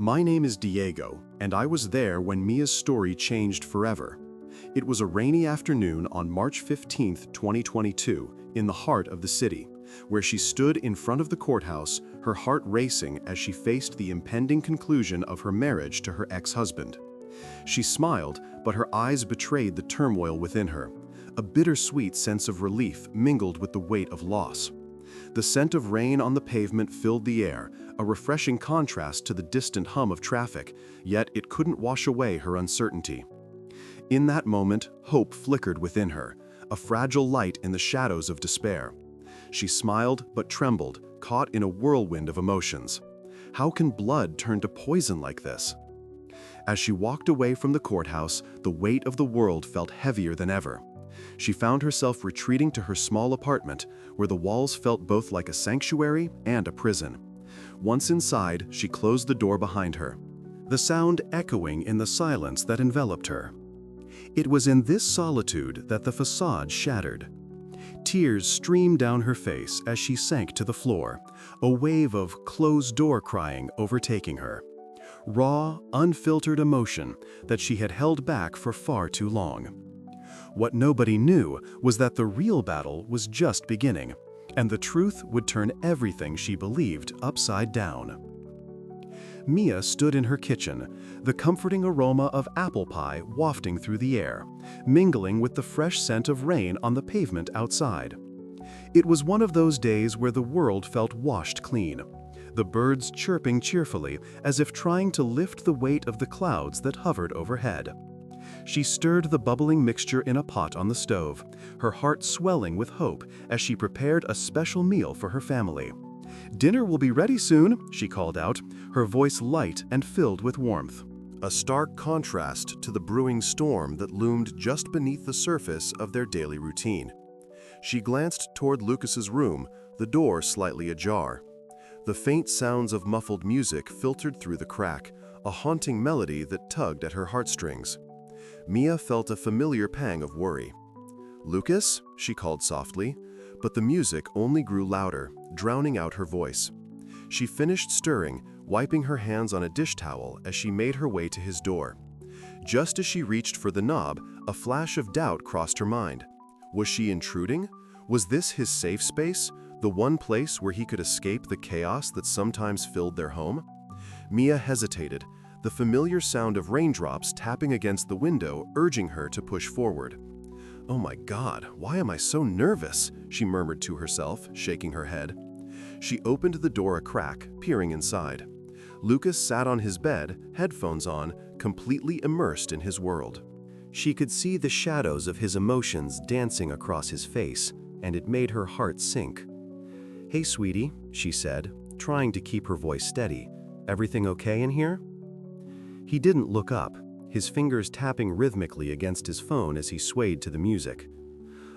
My name is Diego, and I was there when Mia's story changed forever. It was a rainy afternoon on March 15, 2022, in the heart of the city, where she stood in front of the courthouse, her heart racing as she faced the impending conclusion of her marriage to her ex-husband. She smiled, but her eyes betrayed the turmoil within her. A bittersweet sense of relief mingled with the weight of loss. The scent of rain on the pavement filled the air, a refreshing contrast to the distant hum of traffic, yet it couldn't wash away her uncertainty. In that moment, hope flickered within her, a fragile light in the shadows of despair. She smiled but trembled, caught in a whirlwind of emotions. How can blood turn to poison like this? As she walked away from the courthouse, the weight of the world felt heavier than ever. She found herself retreating to her small apartment, where the walls felt both like a sanctuary and a prison. Once inside, she closed the door behind her, the sound echoing in the silence that enveloped her. It was in this solitude that the facade shattered. Tears streamed down her face as she sank to the floor, a wave of closed-door crying overtaking her. Raw, unfiltered emotion that she had held back for far too long. What nobody knew was that the real battle was just beginning, and the truth would turn everything she believed upside down. Mia stood in her kitchen, the comforting aroma of apple pie wafting through the air, mingling with the fresh scent of rain on the pavement outside. It was one of those days where the world felt washed clean, the birds chirping cheerfully as if trying to lift the weight of the clouds that hovered overhead. She stirred the bubbling mixture in a pot on the stove, her heart swelling with hope as she prepared a special meal for her family. "Dinner will be ready soon," she called out, her voice light and filled with warmth. A stark contrast to the brewing storm that loomed just beneath the surface of their daily routine. She glanced toward Lucas's room, the door slightly ajar. The faint sounds of muffled music filtered through the crack, a haunting melody that tugged at her heartstrings. Mia felt a familiar pang of worry. "Lucas?" she called softly, but the music only grew louder, drowning out her voice. She finished stirring, wiping her hands on a dish towel as she made her way to his door. Just as she reached for the knob, a flash of doubt crossed her mind. Was she intruding? Was this his safe space, the one place where he could escape the chaos that sometimes filled their home? Mia hesitated, the familiar sound of raindrops tapping against the window urging her to push forward. "Oh my God, why am I so nervous?" she murmured to herself, shaking her head. She opened the door a crack, peering inside. Lucas sat on his bed, headphones on, completely immersed in his world. She could see the shadows of his emotions dancing across his face, and it made her heart sink. "Hey, sweetie," she said, trying to keep her voice steady. "Everything okay in here?" He didn't look up, his fingers tapping rhythmically against his phone as he swayed to the music.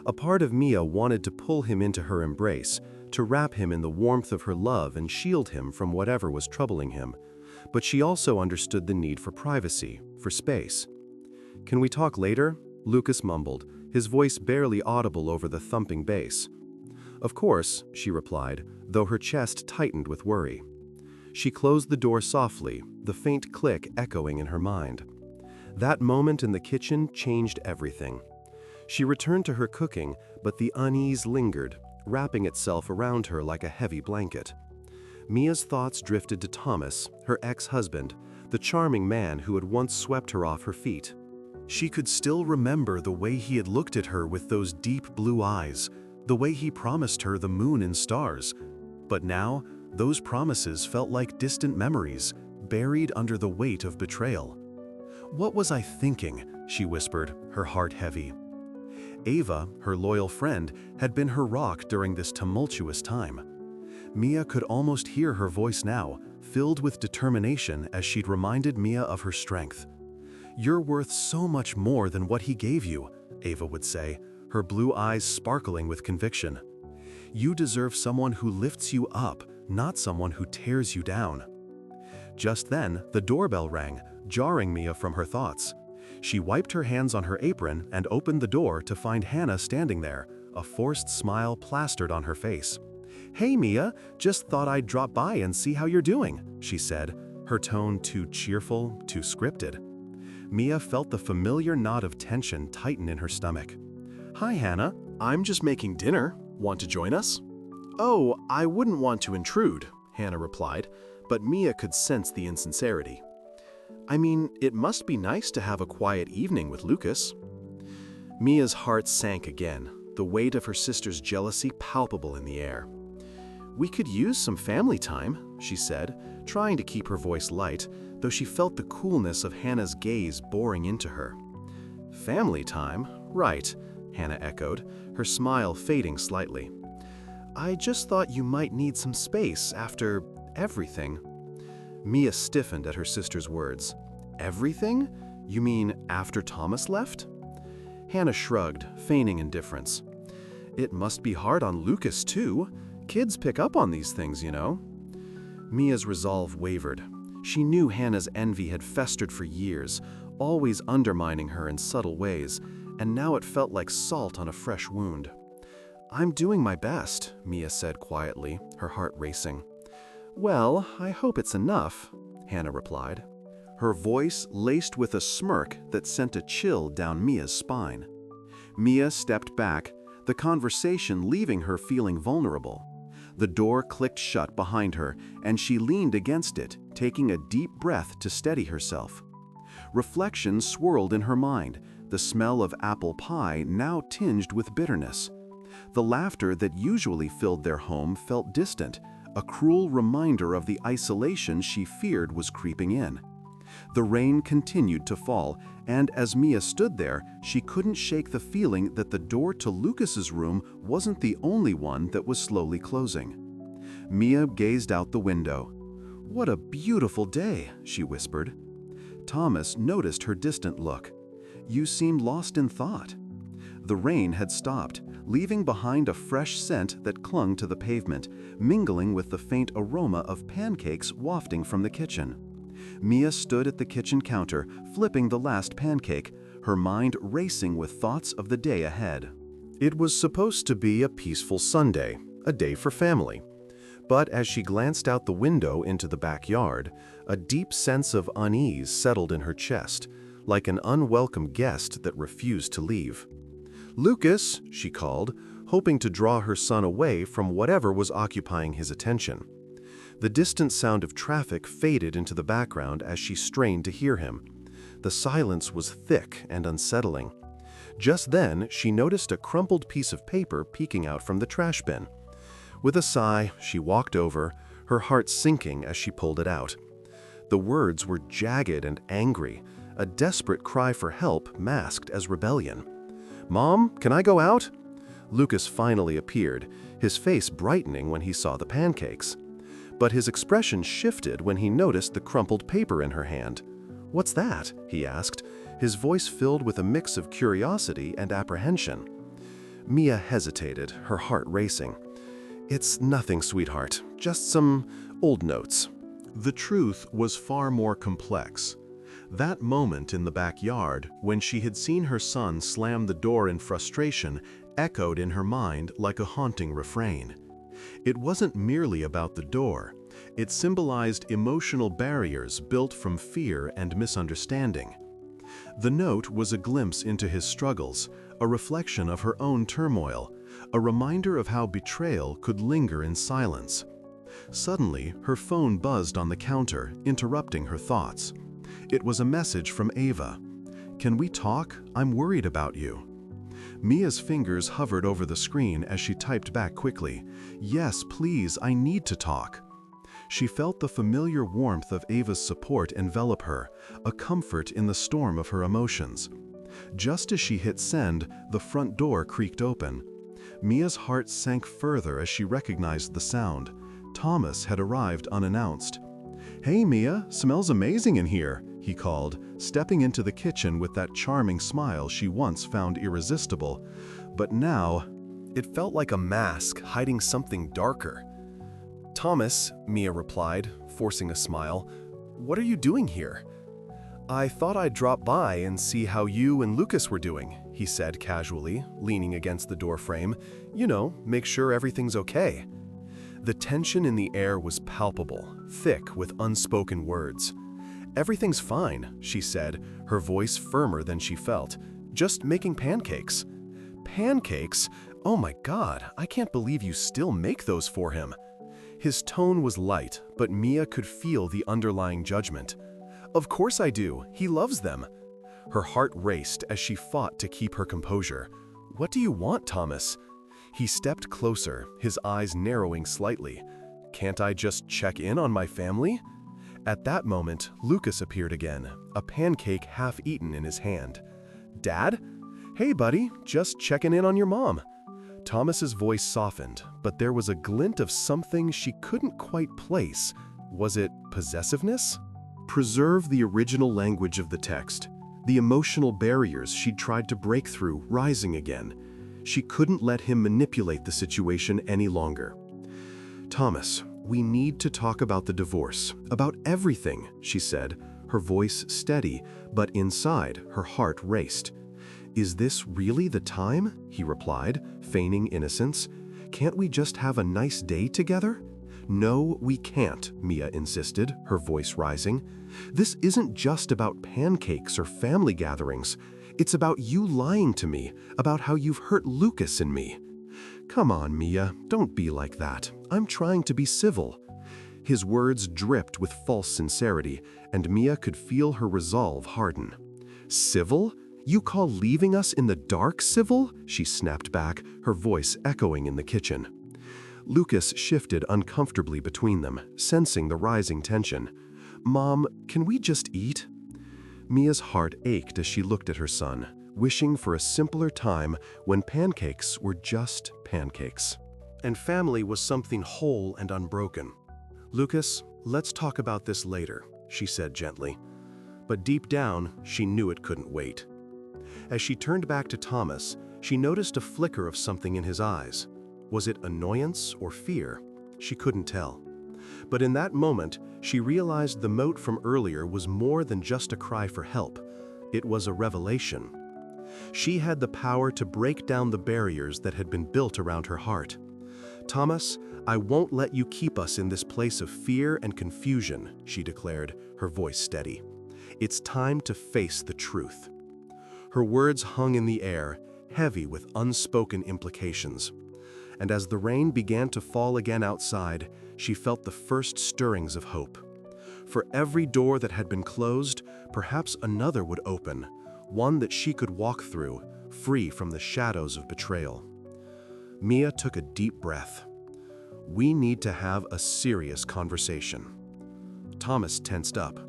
A part of Mia wanted to pull him into her embrace, to wrap him in the warmth of her love and shield him from whatever was troubling him. But she also understood the need for privacy, for space. "Can we talk later?" Lucas mumbled, his voice barely audible over the thumping bass. "Of course," she replied, though her chest tightened with worry. She closed the door softly, the faint click echoing in her mind. That moment in the kitchen changed everything. She returned to her cooking, but the unease lingered, wrapping itself around her like a heavy blanket. Mia's thoughts drifted to Thomas, her ex-husband, the charming man who had once swept her off her feet. She could still remember the way he had looked at her with those deep blue eyes, the way he promised her the moon and stars. But now, those promises felt like distant memories, buried under the weight of betrayal. "What was I thinking?" she whispered, her heart heavy. Ava, her loyal friend, had been her rock during this tumultuous time. Mia could almost hear her voice now, filled with determination as she'd reminded Mia of her strength. "You're worth so much more than what he gave you," Ava would say, her blue eyes sparkling with conviction. "You deserve someone who lifts you up, not someone who tears you down." Just then, the doorbell rang, jarring Mia from her thoughts. She wiped her hands on her apron and opened the door to find Hannah standing there, a forced smile plastered on her face. "Hey Mia, just thought I'd drop by and see how you're doing," she said, her tone too cheerful, too scripted. Mia felt the familiar knot of tension tighten in her stomach. "Hi, Hannah. I'm just making dinner. Want to join us?" "Oh, I wouldn't want to intrude," Hannah replied, but Mia could sense the insincerity. "I mean, it must be nice to have a quiet evening with Lucas." Mia's heart sank again, the weight of her sister's jealousy palpable in the air. "We could use some family time," she said, trying to keep her voice light, though she felt the coolness of Hannah's gaze boring into her. "Family time? Right," Hannah echoed, her smile fading slightly. "I just thought you might need some space after everything." Mia stiffened at her sister's words. "Everything? You mean after Thomas left?" Hannah shrugged, feigning indifference. "It must be hard on Lucas, too. Kids pick up on these things, you know." Mia's resolve wavered. She knew Hannah's envy had festered for years, always undermining her in subtle ways, and now it felt like salt on a fresh wound. "I'm doing my best," Mia said quietly, her heart racing. "Well, I hope it's enough," Hannah replied, her voice laced with a smirk that sent a chill down Mia's spine. Mia stepped back, the conversation leaving her feeling vulnerable. The door clicked shut behind her, and she leaned against it, taking a deep breath to steady herself. Reflection swirled in her mind, the smell of apple pie now tinged with bitterness. The laughter that usually filled their home felt distant, a cruel reminder of the isolation she feared was creeping in. The rain continued to fall, and as Mia stood there, she couldn't shake the feeling that the door to Lucas's room wasn't the only one that was slowly closing. Mia gazed out the window. "What a beautiful day," she whispered. Thomas noticed her distant look. "You seemed lost in thought." The rain had stopped, leaving behind a fresh scent that clung to the pavement, mingling with the faint aroma of pancakes wafting from the kitchen. Mia stood at the kitchen counter, flipping the last pancake, her mind racing with thoughts of the day ahead. It was supposed to be a peaceful Sunday, a day for family. But as she glanced out the window into the backyard, a deep sense of unease settled in her chest, like an unwelcome guest that refused to leave. "Lucas," she called, hoping to draw her son away from whatever was occupying his attention. The distant sound of traffic faded into the background as she strained to hear him. The silence was thick and unsettling. Just then, she noticed a crumpled piece of paper peeking out from the trash bin. With a sigh, she walked over, her heart sinking as she pulled it out. The words were jagged and angry, a desperate cry for help masked as rebellion. "Mom, can I go out?" Lucas finally appeared, his face brightening when he saw the pancakes. But his expression shifted when he noticed the crumpled paper in her hand. "What's that?" he asked, his voice filled with a mix of curiosity and apprehension. Mia hesitated, her heart racing. "It's nothing, sweetheart, just some old notes." The truth was far more complex. That moment in the backyard, when she had seen her son slam the door in frustration, echoed in her mind like a haunting refrain. It wasn't merely about the door. It symbolized emotional barriers built from fear and misunderstanding. The note was a glimpse into his struggles, a reflection of her own turmoil, a reminder of how betrayal could linger in silence. Suddenly, her phone buzzed on the counter, interrupting her thoughts. It was a message from Ava. "Can we talk? I'm worried about you." Mia's fingers hovered over the screen as she typed back quickly. "Yes, please, I need to talk." She felt the familiar warmth of Ava's support envelop her, a comfort in the storm of her emotions. Just as she hit send, the front door creaked open. Mia's heart sank further as she recognized the sound. Thomas had arrived unannounced. "Hey Mia, smells amazing in here," he called, stepping into the kitchen with that charming smile she once found irresistible. But now, it felt like a mask hiding something darker. "Thomas," Mia replied, forcing a smile, "what are you doing here?" "I thought I'd drop by and see how you and Lucas were doing," he said casually, leaning against the doorframe. "You know, make sure everything's okay." The tension in the air was palpable, thick with unspoken words. "Everything's fine," she said, her voice firmer than she felt. "Just making pancakes." "Pancakes? Oh my God, I can't believe you still make those for him." His tone was light, but Mia could feel the underlying judgment. "Of course I do. He loves them." Her heart raced as she fought to keep her composure. "What do you want, Thomas?" He stepped closer, his eyes narrowing slightly. "Can't I just check in on my family?" At that moment, Lucas appeared again, a pancake half-eaten in his hand. "Dad? Hey, buddy, just checking in on your mom." Thomas's voice softened, but there was a glint of something she couldn't quite place. Was it possessiveness? Preserve the original language of the text, the emotional barriers she'd tried to break through rising again. She couldn't let him manipulate the situation any longer. "Thomas, we need to talk about the divorce, about everything," she said, her voice steady, but inside, her heart raced. "Is this really the time?" he replied, feigning innocence. "Can't we just have a nice day together?" "No, we can't," Mia insisted, her voice rising. "This isn't just about pancakes or family gatherings. It's about you lying to me, about how you've hurt Lucas and me." "Come on, Mia, don't be like that. I'm trying to be civil." His words dripped with false sincerity, and Mia could feel her resolve harden. "Civil? You call leaving us in the dark civil?" she snapped back, her voice echoing in the kitchen. Lucas shifted uncomfortably between them, sensing the rising tension. "Mom, can we just eat?" Mia's heart ached as she looked at her son, wishing for a simpler time when pancakes were just pancakes. And family was something whole and unbroken. "Lucas, let's talk about this later," she said gently. But deep down, she knew it couldn't wait. As she turned back to Thomas, she noticed a flicker of something in his eyes. Was it annoyance or fear? She couldn't tell. But in that moment, she realized the moat from earlier was more than just a cry for help. It was a revelation. She had the power to break down the barriers that had been built around her heart. "Thomas, I won't let you keep us in this place of fear and confusion," she declared, her voice steady. "It's time to face the truth." Her words hung in the air, heavy with unspoken implications. And as the rain began to fall again outside, she felt the first stirrings of hope. For every door that had been closed, perhaps another would open, one that she could walk through, free from the shadows of betrayal. Mia took a deep breath. "We need to have a serious conversation." Thomas tensed up.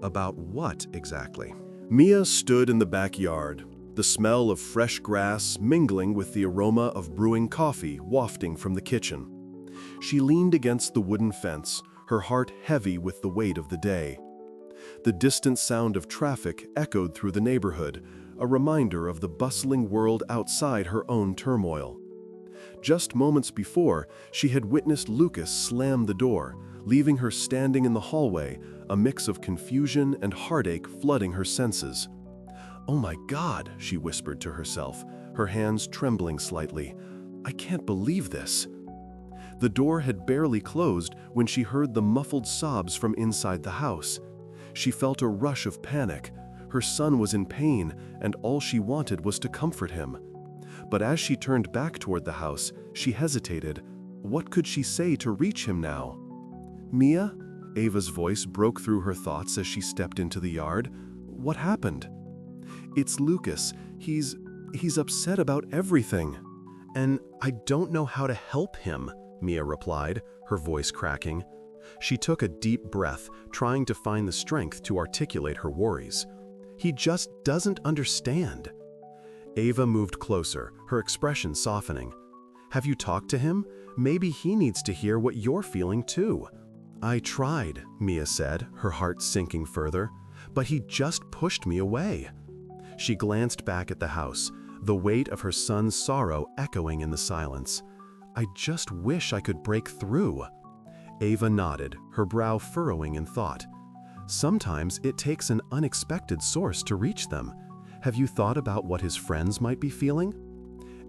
About what exactly? Mia stood in the backyard, the smell of fresh grass mingling with the aroma of brewing coffee wafting from the kitchen. She leaned against the wooden fence, her heart heavy with the weight of the day. The distant sound of traffic echoed through the neighborhood, a reminder of the bustling world outside her own turmoil. Just moments before, she had witnessed Lucas slam the door, leaving her standing in the hallway, a mix of confusion and heartache flooding her senses. "Oh my God," she whispered to herself, her hands trembling slightly. "I can't believe this." The door had barely closed when she heard the muffled sobs from inside the house. She felt a rush of panic. Her son was in pain, and all she wanted was to comfort him. But as she turned back toward the house, she hesitated. What could she say to reach him now? "Mia?" Ava's voice broke through her thoughts as she stepped into the yard. "What happened?" "It's Lucas. He's upset about everything." "And I don't know how to help him," Mia replied, her voice cracking. She took a deep breath, trying to find the strength to articulate her worries. "He just doesn't understand." Ava moved closer, her expression softening. "Have you talked to him? Maybe he needs to hear what you're feeling too." "I tried," Mia said, her heart sinking further, "but he just pushed me away." She glanced back at the house, the weight of her son's sorrow echoing in the silence. "I just wish I could break through." Ava nodded, her brow furrowing in thought. "Sometimes it takes an unexpected source to reach them. Have you thought about what his friends might be feeling?"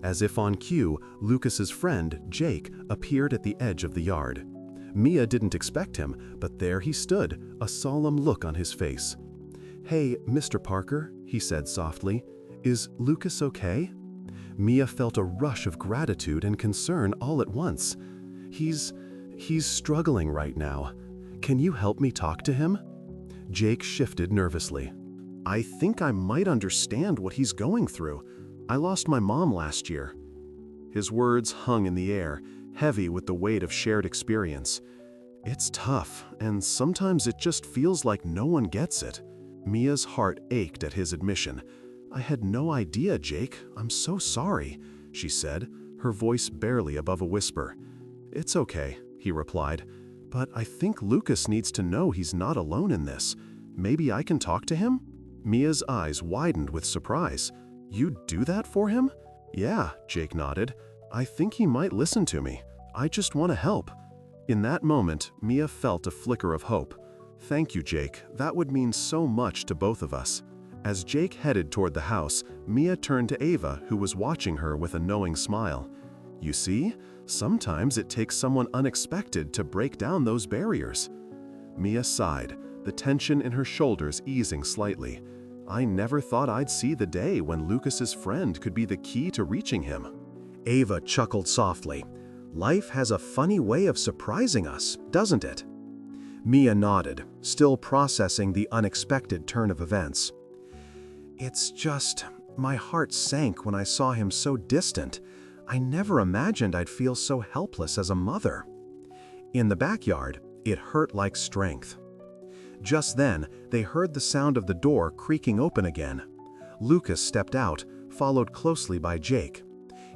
As if on cue, Lucas's friend, Jake, appeared at the edge of the yard. Mia didn't expect him, but there he stood, a solemn look on his face. "Hey, Mr. Parker," he said softly, "is Lucas okay?" Mia felt a rush of gratitude and concern all at once. He's struggling right now. Can you help me talk to him?" Jake shifted nervously. "I think I might understand what he's going through. I lost my mom last year." His words hung in the air, heavy with the weight of shared experience. It's tough, and sometimes it just feels like no one gets it. Mia's heart ached at his admission. "I had no idea, Jake. I'm so sorry," she said, her voice barely above a whisper. "It's okay," he replied, "but I think Lucas needs to know he's not alone in this. Maybe I can talk to him?" Mia's eyes widened with surprise. "You'd do that for him?" "Yeah," Jake nodded. "I think he might listen to me. I just want to help." In that moment, Mia felt a flicker of hope. "Thank you, Jake. That would mean so much to both of us." As Jake headed toward the house, Mia turned to Ava, who was watching her with a knowing smile. "You see? Sometimes it takes someone unexpected to break down those barriers." Mia sighed, the tension in her shoulders easing slightly. "I never thought I'd see the day when Lucas's friend could be the key to reaching him." Ava chuckled softly. "Life has a funny way of surprising us, doesn't it?" Mia nodded, still processing the unexpected turn of events. "It's just, my heart sank when I saw him so distant. I never imagined I'd feel so helpless as a mother." In the backyard, it hurt like strength. Just then, they heard the sound of the door creaking open again. Lucas stepped out, followed closely by Jake.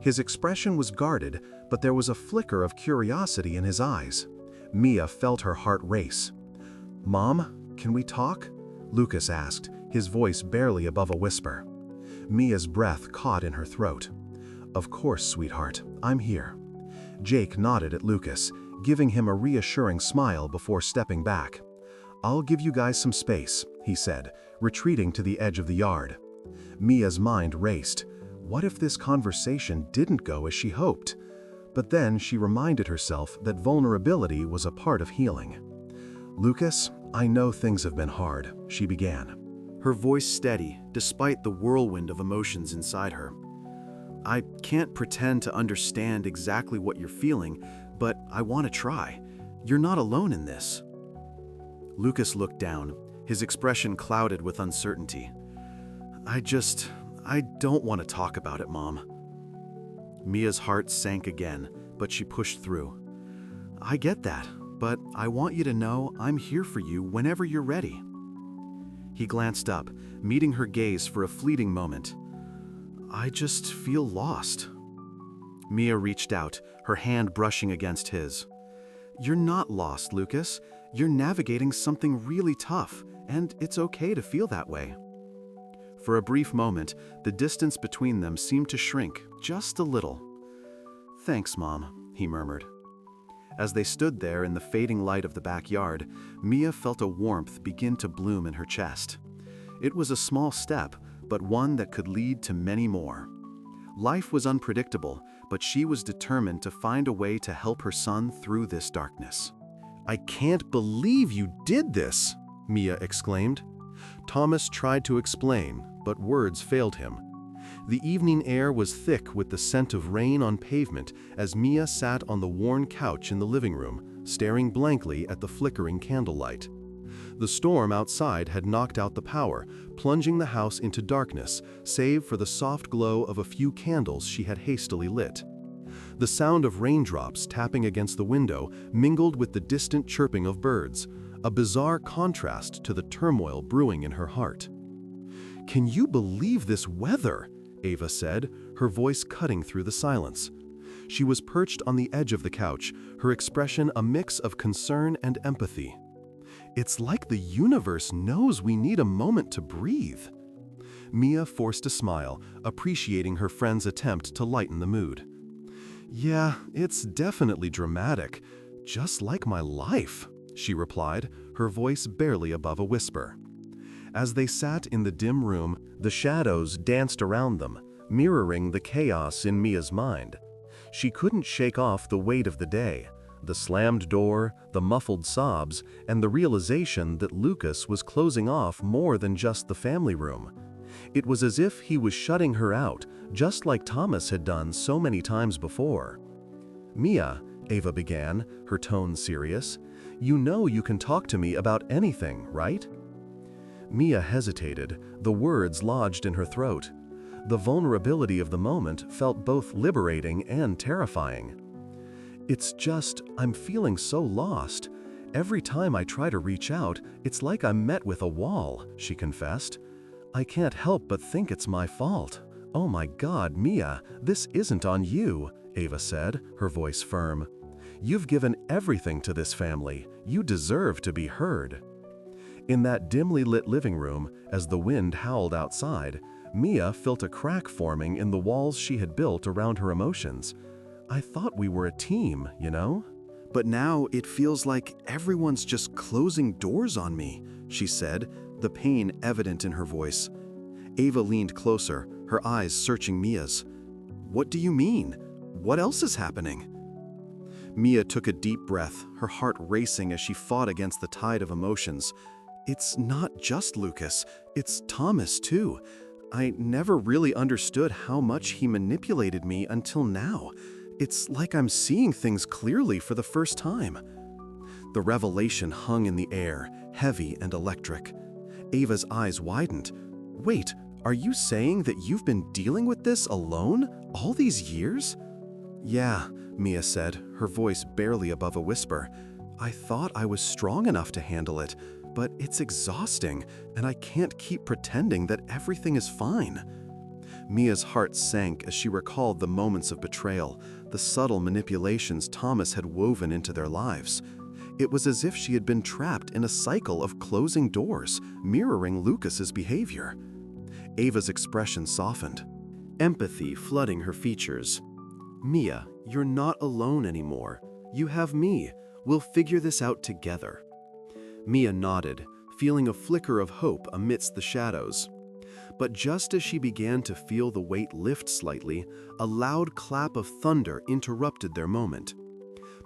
His expression was guarded, but there was a flicker of curiosity in his eyes. Mia felt her heart race. "Mom, can we talk?" Lucas asked, his voice barely above a whisper. Mia's breath caught in her throat. "Of course, sweetheart, I'm here." Jake nodded at Lucas, giving him a reassuring smile before stepping back. "I'll give you guys some space," he said, retreating to the edge of the yard. Mia's mind raced. What if this conversation didn't go as she hoped? But then she reminded herself that vulnerability was a part of healing. "Lucas, I know things have been hard," she began, her voice steady despite the whirlwind of emotions inside her. "I can't pretend to understand exactly what you're feeling, but I want to try. You're not alone in this." Lucas looked down, his expression clouded with uncertainty. I don't want to talk about it, Mom." Mia's heart sank again, but she pushed through. "I get that, but I want you to know I'm here for you whenever you're ready." He glanced up, meeting her gaze for a fleeting moment. "I just feel lost." Mia reached out, her hand brushing against his. "You're not lost, Lucas. You're navigating something really tough, and it's okay to feel that way." For a brief moment, the distance between them seemed to shrink, just a little. "Thanks, Mom," he murmured. As they stood there in the fading light of the backyard, Mia felt a warmth begin to bloom in her chest. It was a small step, but one that could lead to many more. Life was unpredictable, but she was determined to find a way to help her son through this darkness. "I can't believe you did this!" Mia exclaimed. Thomas tried to explain, but words failed him. The evening air was thick with the scent of rain on pavement as Mia sat on the worn couch in the living room, staring blankly at the flickering candlelight. The storm outside had knocked out the power, plunging the house into darkness, save for the soft glow of a few candles she had hastily lit. The sound of raindrops tapping against the window mingled with the distant chirping of birds, a bizarre contrast to the turmoil brewing in her heart. "Can you believe this weather?" Ava said, her voice cutting through the silence. She was perched on the edge of the couch, her expression a mix of concern and empathy. "It's like the universe knows we need a moment to breathe." Mia forced a smile, appreciating her friend's attempt to lighten the mood. "Yeah, it's definitely dramatic, just like my life," she replied, her voice barely above a whisper. As they sat in the dim room, the shadows danced around them, mirroring the chaos in Mia's mind. She couldn't shake off the weight of the day, The slammed door, the muffled sobs, and the realization that Lucas was closing off more than just the family room. It was as if he was shutting her out, just like Thomas had done so many times before. "Mia," Ava began, her tone serious, "you know you can talk to me about anything, right?" Mia hesitated, the words lodged in her throat. The vulnerability of the moment felt both liberating and terrifying. "It's just, I'm feeling so lost. Every time I try to reach out, it's like I'm met with a wall," she confessed. "I can't help but think it's my fault." "Oh my God, Mia, this isn't on you," Ava said, her voice firm. "You've given everything to this family. You deserve to be heard." In that dimly lit living room, as the wind howled outside, Mia felt a crack forming in the walls she had built around her emotions. "I thought we were a team, you know? But now it feels like everyone's just closing doors on me," she said, the pain evident in her voice. Ava leaned closer, her eyes searching Mia's. "What do you mean? What else is happening?" Mia took a deep breath, her heart racing as she fought against the tide of emotions. "It's not just Lucas, it's Thomas too. I never really understood how much he manipulated me until now. It's like I'm seeing things clearly for the first time." The revelation hung in the air, heavy and electric. Ava's eyes widened. "Wait, are you saying that you've been dealing with this alone all these years?" "Yeah," Mia said, her voice barely above a whisper. "I thought I was strong enough to handle it, but it's exhausting, and I can't keep pretending that everything is fine." Mia's heart sank as she recalled the moments of betrayal, the subtle manipulations Thomas had woven into their lives. It was as if she had been trapped in a cycle of closing doors, mirroring Lucas's behavior. Ava's expression softened, empathy flooding her features. "Mia, you're not alone anymore. You have me. We'll figure this out together." Mia nodded, feeling a flicker of hope amidst the shadows. But just as she began to feel the weight lift slightly, a loud clap of thunder interrupted their moment.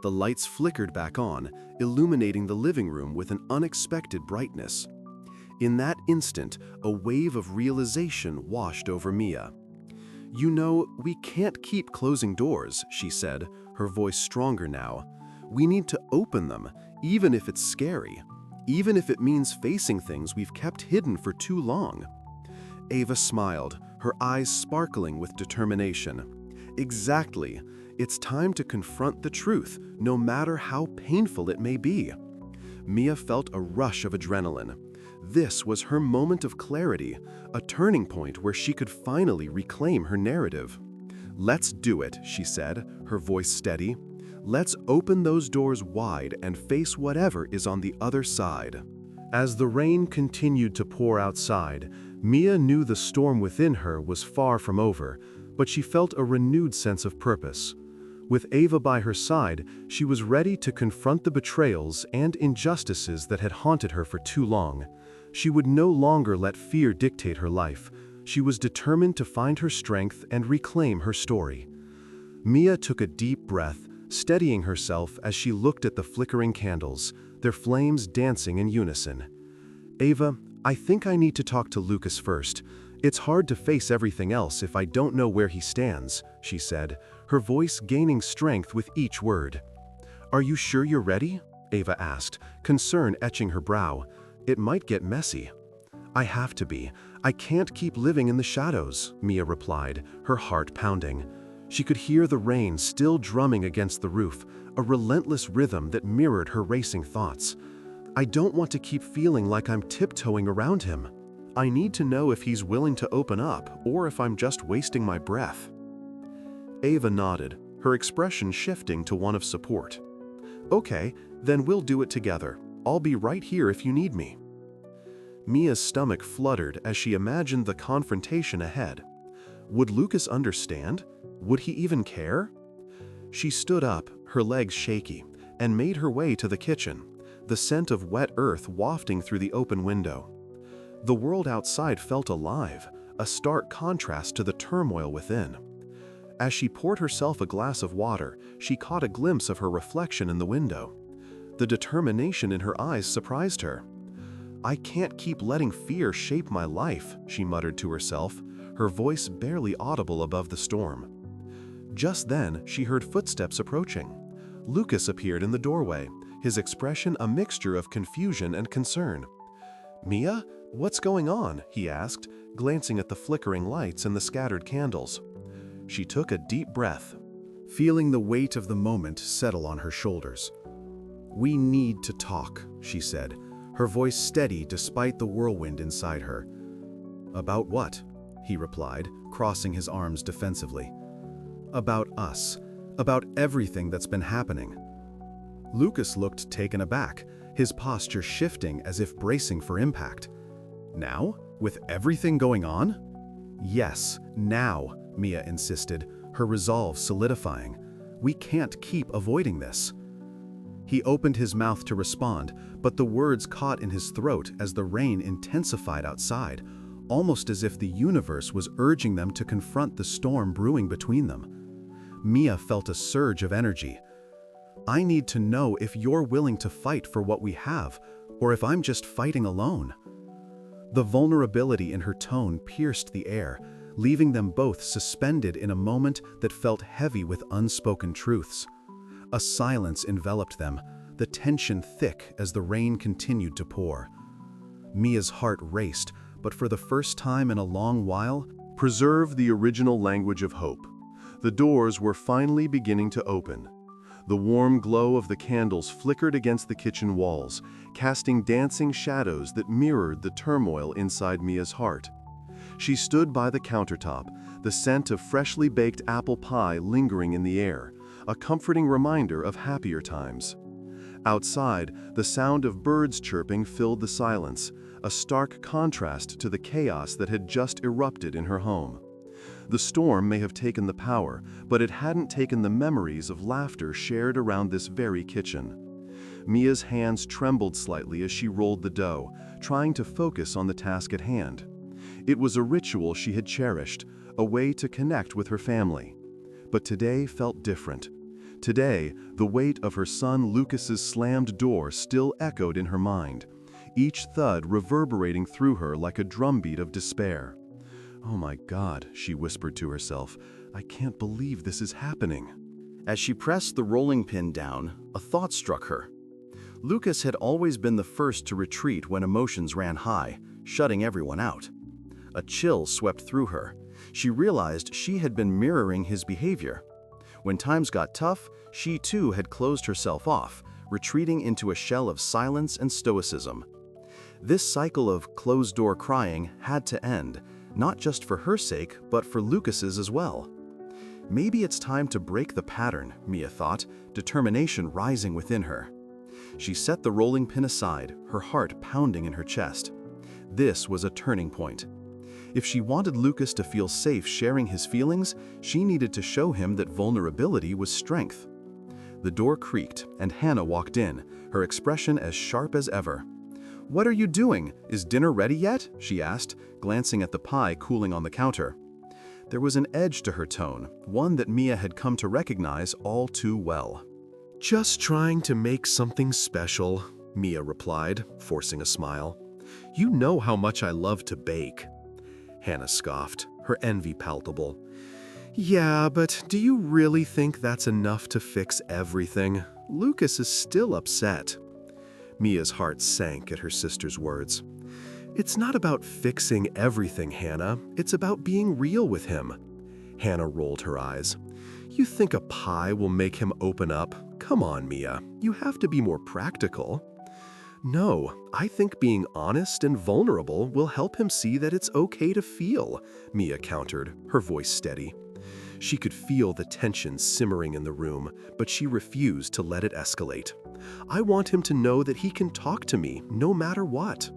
The lights flickered back on, illuminating the living room with an unexpected brightness. In that instant, a wave of realization washed over Mia. "You know, we can't keep closing doors," she said, her voice stronger now. "We need to open them, even if it's scary, even if it means facing things we've kept hidden for too long." Ava smiled, her eyes sparkling with determination. "Exactly. It's time to confront the truth, no matter how painful it may be." Mia felt a rush of adrenaline. This was her moment of clarity, a turning point where she could finally reclaim her narrative. "Let's do it," she said, her voice steady. "Let's open those doors wide and face whatever is on the other side." As the rain continued to pour outside, Mia knew the storm within her was far from over, but she felt a renewed sense of purpose. With Ava by her side, she was ready to confront the betrayals and injustices that had haunted her for too long. She would no longer let fear dictate her life. She was determined to find her strength and reclaim her story. Mia took a deep breath, steadying herself as she looked at the flickering candles, their flames dancing in unison. "Ava, I think I need to talk to Lucas first. It's hard to face everything else if I don't know where he stands," she said, her voice gaining strength with each word. "Are you sure you're ready?" Ava asked, concern etching her brow. "It might get messy." "I have to be. I can't keep living in the shadows," Mia replied, her heart pounding. She could hear the rain still drumming against the roof, a relentless rhythm that mirrored her racing thoughts. "I don't want to keep feeling like I'm tiptoeing around him. I need to know if he's willing to open up or if I'm just wasting my breath." Ava nodded, her expression shifting to one of support. "Okay, then we'll do it together. I'll be right here if you need me." Mia's stomach fluttered as she imagined the confrontation ahead. Would Lucas understand? Would he even care? She stood up, her legs shaky, and made her way to the kitchen, the scent of wet earth wafting through the open window. The world outside felt alive, a stark contrast to the turmoil within. As she poured herself a glass of water, she caught a glimpse of her reflection in the window. The determination in her eyes surprised her. "I can't keep letting fear shape my life," she muttered to herself, her voice barely audible above the storm. Just then, she heard footsteps approaching. Lucas appeared in the doorway, his expression a mixture of confusion and concern. "Mia, what's going on?" he asked, glancing at the flickering lights and the scattered candles. She took a deep breath, feeling the weight of the moment settle on her shoulders. "We need to talk," she said, her voice steady despite the whirlwind inside her. "About what?" he replied, crossing his arms defensively. "About us. About everything that's been happening." Lucas looked taken aback, his posture shifting as if bracing for impact. "Now? With everything going on?" "Yes, now," Mia insisted, her resolve solidifying. "We can't keep avoiding this." He opened his mouth to respond, but the words caught in his throat as the rain intensified outside, almost as if the universe was urging them to confront the storm brewing between them. Mia felt a surge of energy. "I need to know if you're willing to fight for what we have, or if I'm just fighting alone." The vulnerability in her tone pierced the air, leaving them both suspended in a moment that felt heavy with unspoken truths. A silence enveloped them, the tension thick as the rain continued to pour. Mia's heart raced, but for the first time in a long while, preserved the original language of hope. The doors were finally beginning to open. The warm glow of the candles flickered against the kitchen walls, casting dancing shadows that mirrored the turmoil inside Mia's heart. She stood by the countertop, the scent of freshly baked apple pie lingering in the air, a comforting reminder of happier times. Outside, the sound of birds chirping filled the silence, a stark contrast to the chaos that had just erupted in her home. The storm may have taken the power, but it hadn't taken the memories of laughter shared around this very kitchen. Mia's hands trembled slightly as she rolled the dough, trying to focus on the task at hand. It was a ritual she had cherished, a way to connect with her family. But today felt different. Today, the weight of her son Lucas's slammed door still echoed in her mind, each thud reverberating through her like a drumbeat of despair. "Oh my God," she whispered to herself, "I can't believe this is happening." As she pressed the rolling pin down, a thought struck her. Lucas had always been the first to retreat when emotions ran high, shutting everyone out. A chill swept through her. She realized she had been mirroring his behavior. When times got tough, she too had closed herself off, retreating into a shell of silence and stoicism. This cycle of closed-door crying had to end, not just for her sake, but for Lucas's as well. Maybe it's time to break the pattern, Mia thought, determination rising within her. She set the rolling pin aside, her heart pounding in her chest. This was a turning point. If she wanted Lucas to feel safe sharing his feelings, she needed to show him that vulnerability was strength. The door creaked, and Hannah walked in, her expression as sharp as ever. "What are you doing? Is dinner ready yet?" she asked, glancing at the pie cooling on the counter. There was an edge to her tone, one that Mia had come to recognize all too well. "Just trying to make something special," Mia replied, forcing a smile. "You know how much I love to bake." Hannah scoffed, her envy palpable. "Yeah, but do you really think that's enough to fix everything? Lucas is still upset." Mia's heart sank at her sister's words. "It's not about fixing everything, Hannah. It's about being real with him." Hannah rolled her eyes. "You think a pie will make him open up? Come on, Mia. You have to be more practical." "No, I think being honest and vulnerable will help him see that it's okay to feel," Mia countered, her voice steady. She could feel the tension simmering in the room, but she refused to let it escalate. "I want him to know that he can talk to me, no matter what."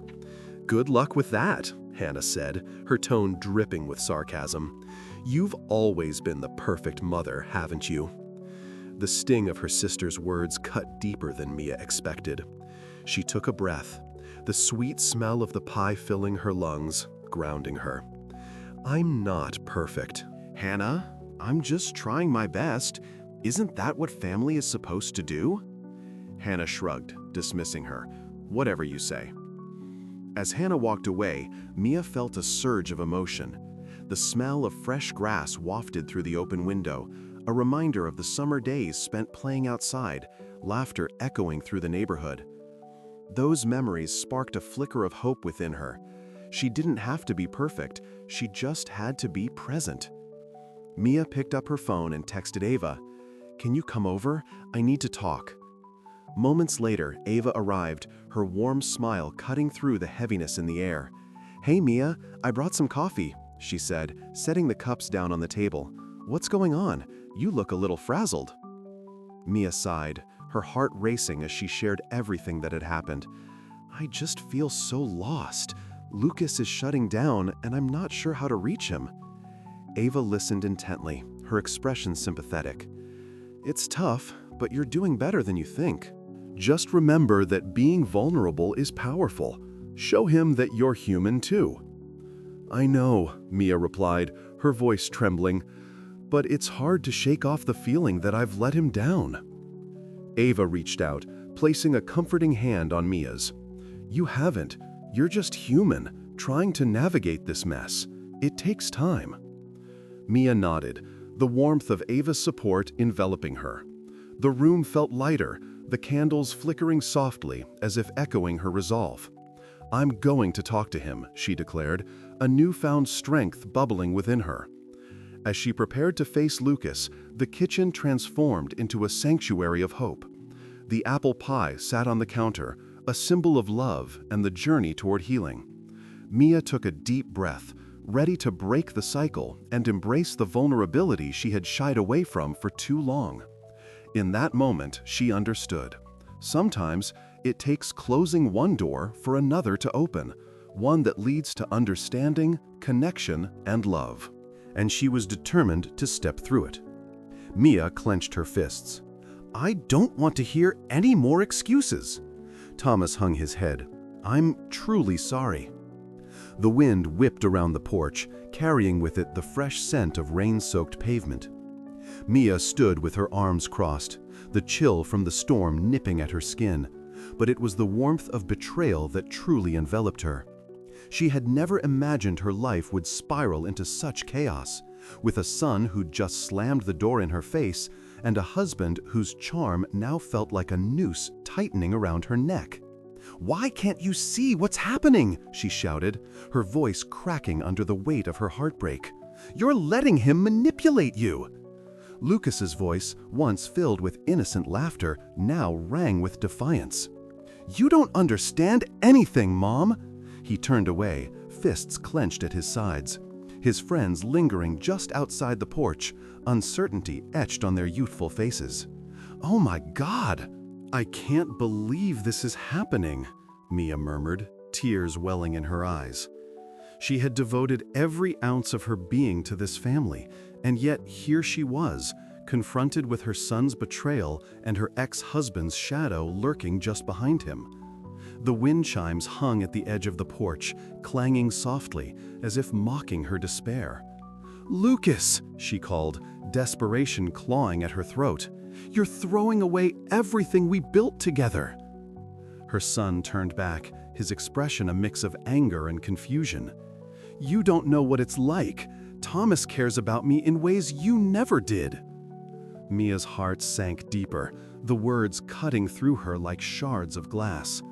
"Good luck with that," Hannah said, her tone dripping with sarcasm. "You've always been the perfect mother, haven't you?" The sting of her sister's words cut deeper than Mia expected. She took a breath, the sweet smell of the pie filling her lungs, grounding her. "I'm not perfect. Hannah, I'm just trying my best. Isn't that what family is supposed to do? Hannah shrugged, dismissing her. Whatever you say. As Hannah walked away, Mia felt a surge of emotion. The smell of fresh grass wafted through the open window, a reminder of the summer days spent playing outside, laughter echoing through the neighborhood. Those memories sparked a flicker of hope within her. She didn't have to be perfect, she just had to be present. Mia picked up her phone and texted Ava, "Can you come over? I need to talk." Moments later, Ava arrived, her warm smile cutting through the heaviness in the air. "Hey Mia, I brought some coffee," she said, setting the cups down on the table. "What's going on? You look a little frazzled." Mia sighed, her heart racing as she shared everything that had happened. "I just feel so lost. Lucas is shutting down, and I'm not sure how to reach him." Ava listened intently, her expression sympathetic. "It's tough, but you're doing better than you think. Just remember that being vulnerable is powerful. Show him that you're human too." "I know," Mia replied, her voice trembling, "but it's hard to shake off the feeling that I've let him down." Ava reached out, placing a comforting hand on Mia's. "You haven't. You're just human, trying to navigate this mess. It takes time." Mia nodded, the warmth of Ava's support enveloping her. The room felt lighter, the candles flickering softly as if echoing her resolve. "I'm going to talk to him," she declared, a newfound strength bubbling within her. As she prepared to face Lucas, the kitchen transformed into a sanctuary of hope. The apple pie sat on the counter, a symbol of love and the journey toward healing. Mia took a deep breath, ready to break the cycle and embrace the vulnerability she had shied away from for too long. In that moment, she understood. Sometimes it takes closing one door for another to open, one that leads to understanding, connection, and love. And she was determined to step through it. Mia clenched her fists. "I don't want to hear any more excuses." Thomas hung his head. "I'm truly sorry." The wind whipped around the porch, carrying with it the fresh scent of rain-soaked pavement. Mia stood with her arms crossed, the chill from the storm nipping at her skin, but it was the warmth of betrayal that truly enveloped her. She had never imagined her life would spiral into such chaos, with a son who'd just slammed the door in her face and a husband whose charm now felt like a noose tightening around her neck. "Why can't you see what's happening?" she shouted, her voice cracking under the weight of her heartbreak. "You're letting him manipulate you." Lucas's voice, once filled with innocent laughter, now rang with defiance. "You don't understand anything, Mom!" He turned away, fists clenched at his sides. His friends lingering just outside the porch, uncertainty etched on their youthful faces. "Oh my God! I can't believe this is happening," Mia murmured, tears welling in her eyes. She had devoted every ounce of her being to this family, and yet here she was, confronted with her son's betrayal and her ex-husband's shadow lurking just behind him. The wind chimes hung at the edge of the porch, clanging softly, as if mocking her despair. "Lucas," she called, desperation clawing at her throat. "You're throwing away everything we built together." Her son turned back, his expression a mix of anger and confusion. "You don't know what it's like. Thomas cares about me in ways you never did." Mia's heart sank deeper, the words cutting through her like shards of glass.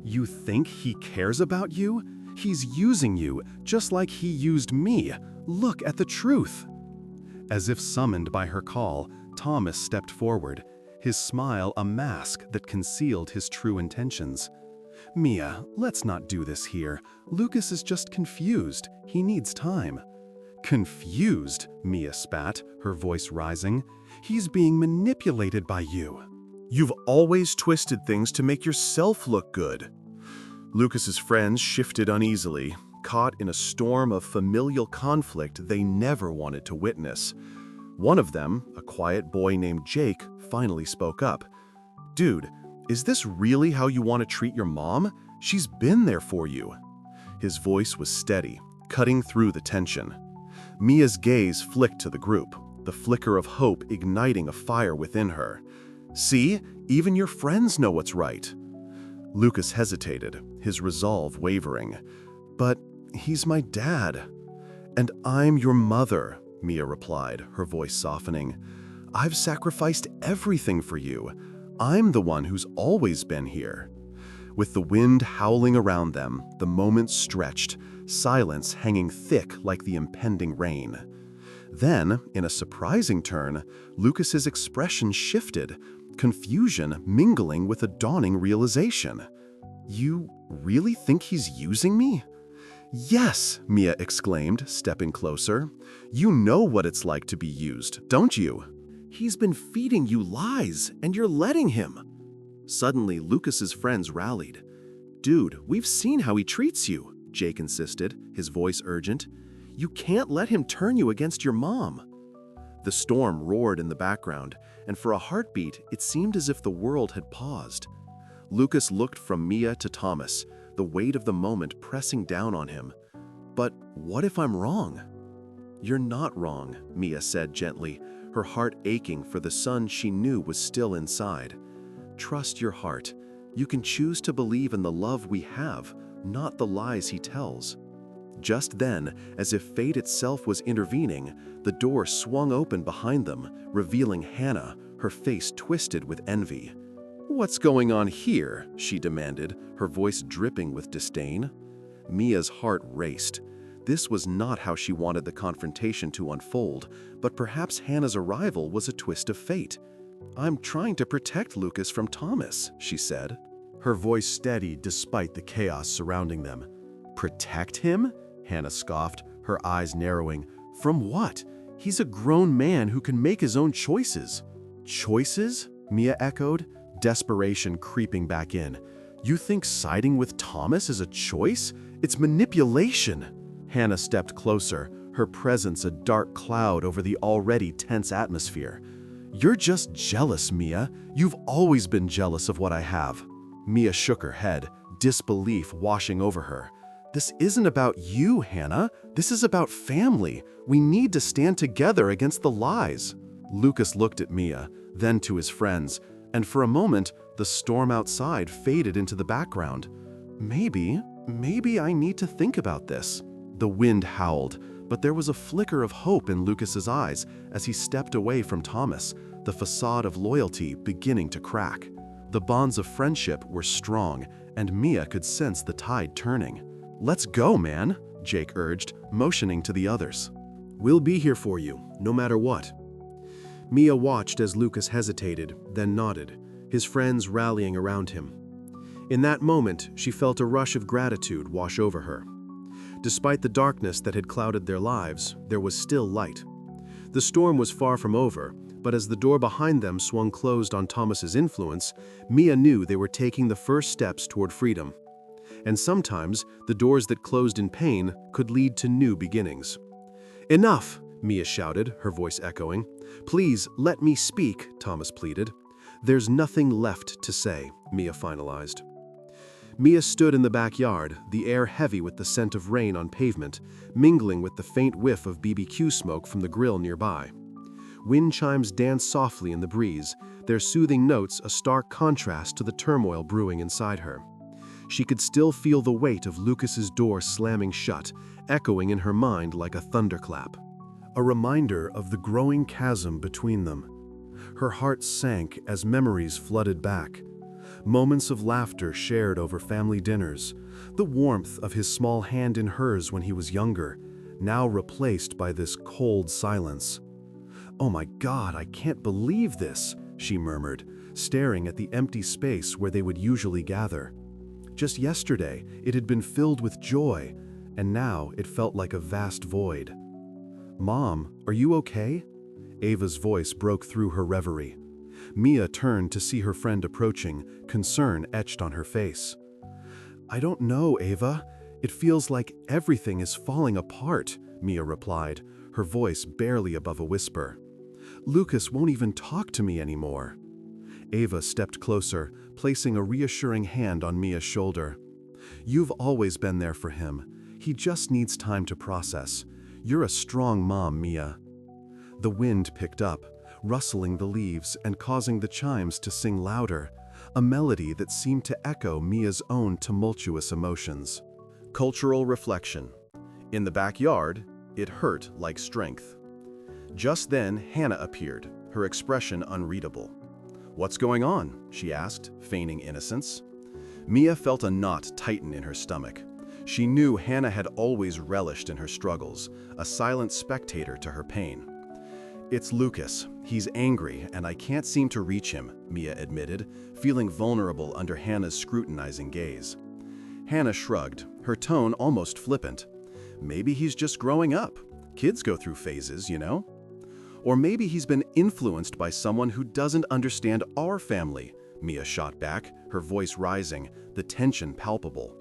"You think he cares about you? He's using you, just like he used me. Look at the truth." As if summoned by her call, Thomas stepped forward, his smile a mask that concealed his true intentions. "Mia, let's not do this here. Lucas is just confused. He needs time." "Confused?" Mia spat, her voice rising. "He's being manipulated by you. You've always twisted things to make yourself look good." Lucas's friends shifted uneasily, caught in a storm of familial conflict they never wanted to witness. One of them, a quiet boy named Jake, finally spoke up. "Dude, is this really how you want to treat your mom? She's been there for you." His voice was steady, cutting through the tension. Mia's gaze flicked to the group. the flicker of hope igniting a fire within her. "See, even your friends know what's right." Lucas hesitated, his resolve wavering. "But he's my dad." "And I'm your mother," Mia replied, her voice softening. "I've sacrificed everything for you. I'm the one who's always been here." With the wind howling around them, the moments stretched, silence hanging thick like the impending rain. Then, in a surprising turn, Lucas's expression shifted, confusion mingling with a dawning realization. "You really think he's using me?" "Yes," Mia exclaimed, stepping closer. "You know what it's like to be used, don't you? He's been feeding you lies, and you're letting him." Suddenly, Lucas's friends rallied. "Dude, we've seen how he treats you," Jake insisted, his voice urgent. "You can't let him turn you against your mom." The storm roared in the background, and for a heartbeat, it seemed as if the world had paused. Lucas looked from Mia to Thomas, the weight of the moment pressing down on him. "But what if I'm wrong?" "You're not wrong," Mia said gently, her heart aching for the son she knew was still inside. "Trust your heart. You can choose to believe in the love we have, not the lies he tells." Just then, as if fate itself was intervening, the door swung open behind them, revealing Hannah, her face twisted with envy. "What's going on here?" she demanded, her voice dripping with disdain. Mia's heart raced. This was not how she wanted the confrontation to unfold, but perhaps Hannah's arrival was a twist of fate. "I'm trying to protect Lucas from Thomas," she said, her voice steady despite the chaos surrounding them. "Protect him?" Hannah scoffed, her eyes narrowing. "From what? He's a grown man who can make his own choices." "Choices?" Mia echoed, desperation creeping back in. "You think siding with Thomas is a choice? It's manipulation." Hannah stepped closer, her presence a dark cloud over the already tense atmosphere. "You're just jealous, Mia. You've always been jealous of what I have." Mia shook her head, disbelief washing over her. "This isn't about you, Hannah. This is about family. We need to stand together against the lies." Lucas looked at Mia, then to his friends, and for a moment, the storm outside faded into the background. Maybe I need to think about this." The wind howled, but there was a flicker of hope in Lucas's eyes as he stepped away from Thomas, the facade of loyalty beginning to crack. The bonds of friendship were strong, and Mia could sense the tide turning. "Let's go, man," Jake urged, motioning to the others. "We'll be here for you, no matter what." Mia watched as Lucas hesitated, then nodded, his friends rallying around him. In that moment, she felt a rush of gratitude wash over her. Despite the darkness that had clouded their lives, there was still light. The storm was far from over, but as the door behind them swung closed on Thomas's influence, Mia knew they were taking the first steps toward freedom. And sometimes, the doors that closed in pain could lead to new beginnings. "Enough!" Mia shouted, her voice echoing. "Please, let me speak," Thomas pleaded. "There's nothing left to say," Mia finalized. Mia stood in the backyard, the air heavy with the scent of rain on pavement, mingling with the faint whiff of BBQ smoke from the grill nearby. Wind chimes danced softly in the breeze, their soothing notes a stark contrast to the turmoil brewing inside her. She could still feel the weight of Lucas's door slamming shut, echoing in her mind like a thunderclap. A reminder of the growing chasm between them. Her heart sank as memories flooded back. Moments of laughter shared over family dinners, the warmth of his small hand in hers when he was younger, now replaced by this cold silence. "Oh my God, I can't believe this," she murmured, staring at the empty space where they would usually gather. Just yesterday, it had been filled with joy, and now it felt like a vast void. "Mom, are you okay?" Ava's voice broke through her reverie. Mia turned to see her friend approaching, concern etched on her face. "I don't know, Ava. It feels like everything is falling apart," Mia replied, her voice barely above a whisper. "Lucas won't even talk to me anymore." Ava stepped closer, placing a reassuring hand on Mia's shoulder. "You've always been there for him. He just needs time to process. You're a strong mom, Mia." The wind picked up, rustling the leaves and causing the chimes to sing louder, a melody that seemed to echo Mia's own tumultuous emotions. Cultural reflection. In the backyard, it hurt like strength. Just then, Hannah appeared, her expression unreadable. "What's going on?" she asked, feigning innocence. Mia felt a knot tighten in her stomach. She knew Hannah had always relished in her struggles, a silent spectator to her pain. "It's Lucas. He's angry, and I can't seem to reach him," Mia admitted, feeling vulnerable under Hannah's scrutinizing gaze. Hannah shrugged, her tone almost flippant. "Maybe he's just growing up. Kids go through phases, you know? Or maybe he's been influenced by someone who doesn't understand our family," Mia shot back, her voice rising, the tension palpable.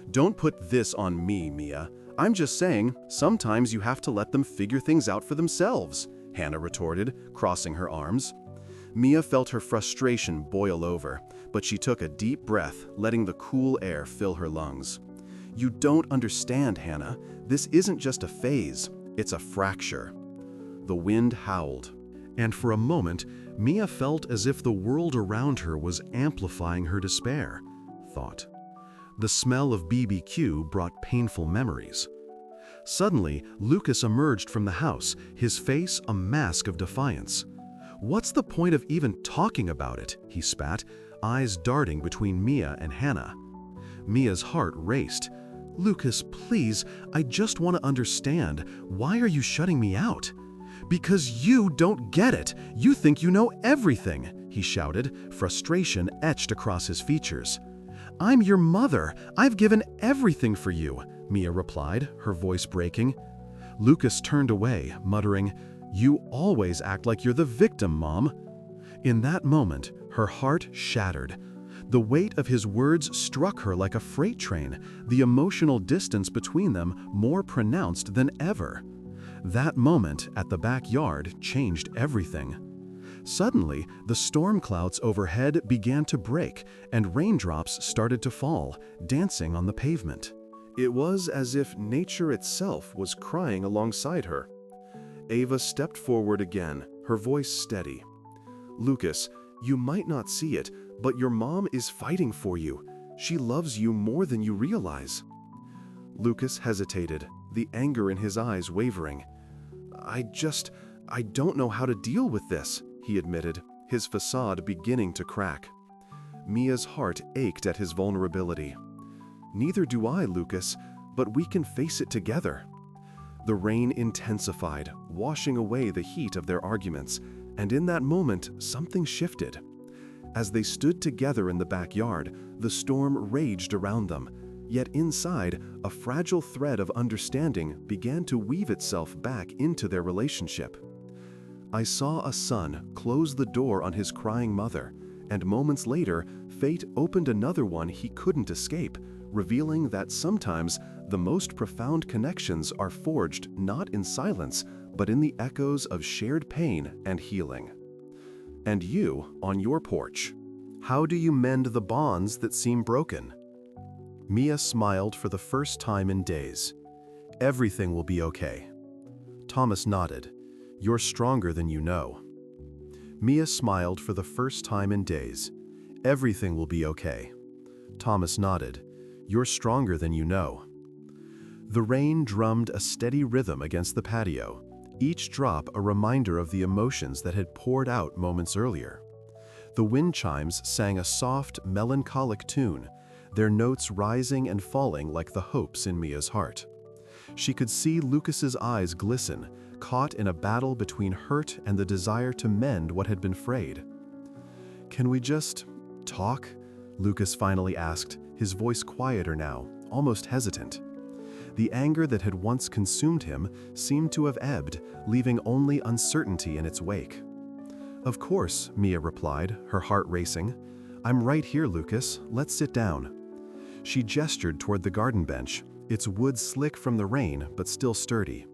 "Don't put this on me, Mia. I'm just saying, sometimes you have to let them figure things out for themselves," Hannah retorted, crossing her arms. Mia felt her frustration boil over, but she took a deep breath, letting the cool air fill her lungs. "You don't understand, Hannah. This isn't just a phase, it's a fracture." The wind howled, and for a moment, Mia felt as if the world around her was amplifying her despair. Thought. The smell of BBQ brought painful memories. Suddenly, Lucas emerged from the house, his face a mask of defiance. "What's the point of even talking about it?" he spat, eyes darting between Mia and Hannah. Mia's heart raced. "Lucas, please, I just want to understand. Why are you shutting me out?" "Because you don't get it. You think you know everything," he shouted, frustration etched across his features. "I'm your mother. I've given everything for you," Mia replied, her voice breaking. Lucas turned away, muttering, "You always act like you're the victim, Mom." In that moment, her heart shattered. The weight of his words struck her like a freight train, the emotional distance between them more pronounced than ever. That moment at the backyard changed everything. Suddenly, the storm clouds overhead began to break, and raindrops started to fall, dancing on the pavement. It was as if nature itself was crying alongside her. Ava stepped forward again, her voice steady. "Lucas, you might not see it, but your mom is fighting for you. She loves you more than you realize." Lucas hesitated, the anger in his eyes wavering. I don't know how to deal with this," he admitted, his facade beginning to crack. Mia's heart ached at his vulnerability. "Neither do I, Lucas, but we can face it together." The rain intensified, washing away the heat of their arguments, and in that moment, something shifted. As they stood together in the backyard, the storm raged around them, yet inside, a fragile thread of understanding began to weave itself back into their relationship. "I saw a son close the door on his crying mother, and moments later, fate opened another one he couldn't escape, revealing that sometimes the most profound connections are forged not in silence, but in the echoes of shared pain and healing." And you, on your porch, how do you mend the bonds that seem broken? Mia smiled for the first time in days. "Everything will be okay." Thomas nodded. "You're stronger than you know." Mia smiled for the first time in days. "Everything will be okay." Thomas nodded. "You're stronger than you know." The rain drummed a steady rhythm against the patio, each drop a reminder of the emotions that had poured out moments earlier. The wind chimes sang a soft, melancholic tune, their notes rising and falling like the hopes in Mia's heart. She could see Lucas's eyes glisten, caught in a battle between hurt and the desire to mend what had been frayed. "Can we just talk?" Lucas finally asked, his voice quieter now, almost hesitant. The anger that had once consumed him seemed to have ebbed, leaving only uncertainty in its wake. "Of course," Mia replied, her heart racing. "I'm right here, Lucas. Let's sit down." She gestured toward the garden bench, its wood slick from the rain but still sturdy.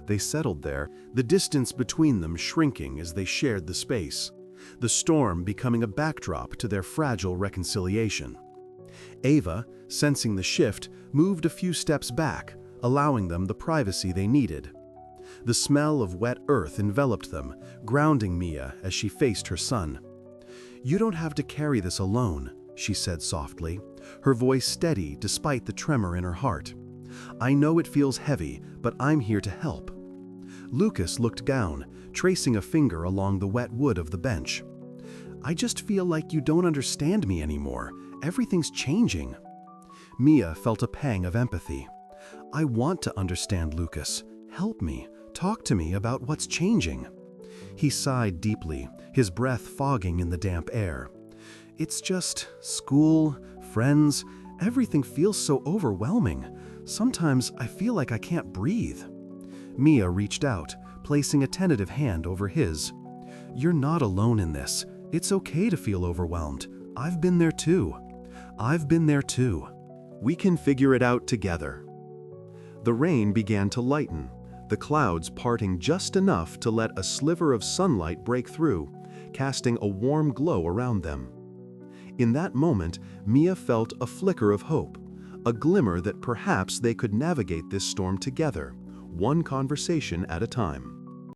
They settled there, the distance between them shrinking as they shared the space, the storm becoming a backdrop to their fragile reconciliation. Ava, sensing the shift, moved a few steps back, allowing them the privacy they needed. The smell of wet earth enveloped them, grounding Mia as she faced her son. "You don't have to carry this alone," she said softly, her voice steady despite the tremor in her heart. "I know it feels heavy, but I'm here to help." Lucas looked down, tracing a finger along the wet wood of the bench. "I just feel like you don't understand me anymore. Everything's changing." Mia felt a pang of empathy. "I want to understand, Lucas. Help me. Talk to me about what's changing." He sighed deeply, his breath fogging in the damp air. "It's just school, friends, everything feels so overwhelming. Sometimes I feel like I can't breathe." Mia reached out, placing a tentative hand over his. "You're not alone in this. It's okay to feel overwhelmed. I've been there too. I've been there too. We can figure it out together." The rain began to lighten, the clouds parting just enough to let a sliver of sunlight break through, casting a warm glow around them. In that moment, Mia felt a flicker of hope, a glimmer that perhaps they could navigate this storm together, one conversation at a time.